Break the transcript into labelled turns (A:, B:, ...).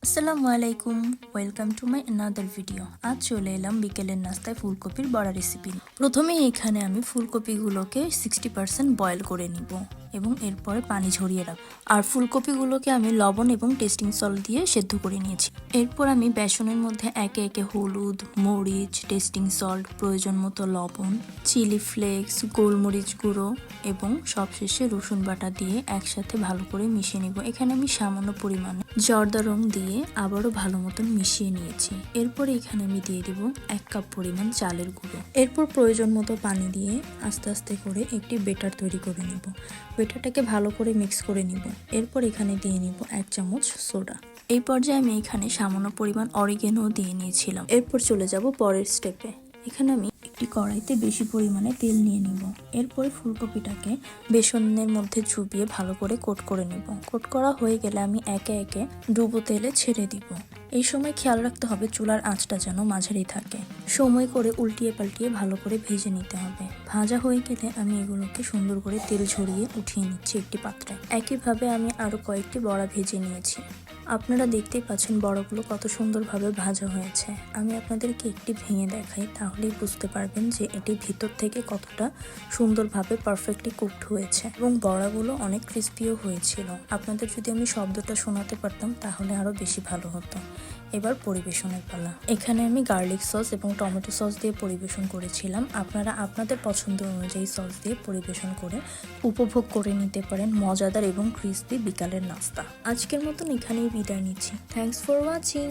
A: আসসালামু আলাইকুম, welcome to my another video. আজ চলে এলাম বিকেলের নাস্তায় ফুলকপির বড়া রেসিপি। প্রথমে এখানে আমি ফুলকপিগুলোকে 60% বয়েল করে নিব এবং এরপরে পানি ঝরিয়ে রাখবো। আর ফুলকপিগুলোকে আমি লবণ এবং টেস্টিং সল্ট দিয়ে সেদ্ধ করে নিয়েছি। এরপর আমি বেসনের মধ্যে একে একে হলুদ, মরিচ, টেস্টিং সল্ট, প্রয়োজন মতো লবণ, চিলি ফ্লেক্স, গোলমরিচ গুঁড়ো এবং সবশেষে রসুন বাটা দিয়ে একসাথে ভালো করে মিশিয়ে নিব। এখানে আমি সামান্য পরিমাণে জর্দা রং দিয়ে আবারও ভালো মতন মিশিয়ে নিয়েছি। এরপরে এখানে আমি দিয়ে দিব 1 কাপ পরিমাণ চালের গুঁড়ো। এরপর প্রয়োজন মতো পানি দিয়ে আস্তে আস্তে করে একটি বেটার তৈরি করে নিব। বেটারটাকে ভালো করে মিক্স করে নিব। এরপর এখানে দিয়ে নিব 1 চামচ সোডা। এই পর্যায়ে আমি এখানে সামান্য পরিমাণ অরিগেনো দিয়ে নিয়েছিলাম। এরপর চলে যাব পরের স্টেপে। এখানে আমি একটি কড়াইতে বেশি পরিমাণে তেল নিয়ে নিব। এরপরে ফুলকপিটাকে বেসনের মধ্যে চুবিয়ে ভালো করে কোট করে নিব। কোট করা হয়ে গেলে আমি একে একে ডুবো তেলে ছেড়ে দিব। এই সময় খেয়াল রাখতে হবে চুলার আঁচটা যেন মাঝারি থাকে। সময় করে উল্টিয়ে পাল্টিয়ে ভালো করে ভেজে নিতে হবে। ভাজা হয়ে গেলে আমি এগুলোকে সুন্দর করে তেল ঝরিয়ে উঠিয়ে নিচ্ছি একটি পাত্রে। একইভাবে আমি আরো কয়েকটি বড়া ভেজে নিয়েছি। আপনারা দেখতেই পাচ্ছেন বড়াগুলো কত সুন্দরভাবে ভাজা হয়েছে। আমি আপনাদেরকে একটি ভেঙে দেখাই, তাহলেই বুঝতে পারবেন যে এটি ভিতর থেকে কতটা সুন্দরভাবে পারফেক্টলি কুকড হয়েছে এবং বড়াগুলো অনেক ক্রিস্পিও হয়েছিল। আপনাদের যদি আমি শব্দটা শোনাতে পারতাম তাহলে আরো বেশি ভালো হতো। এবার পরিবেশনের পালা। এখানে আমি গার্লিক সস এবং টমেটো সস দিয়ে পরিবেশন করেছিলাম। আপনারা আপনাদের পছন্দ অনুযায়ী সস দিয়ে পরিবেশন করে উপভোগ করে নিতে পারেন মজাদার এবং ক্রিস্পি বিকালের নাস্তা। আজকের মতন এখানেই বিদায় নিচ্ছি। Thanks for watching.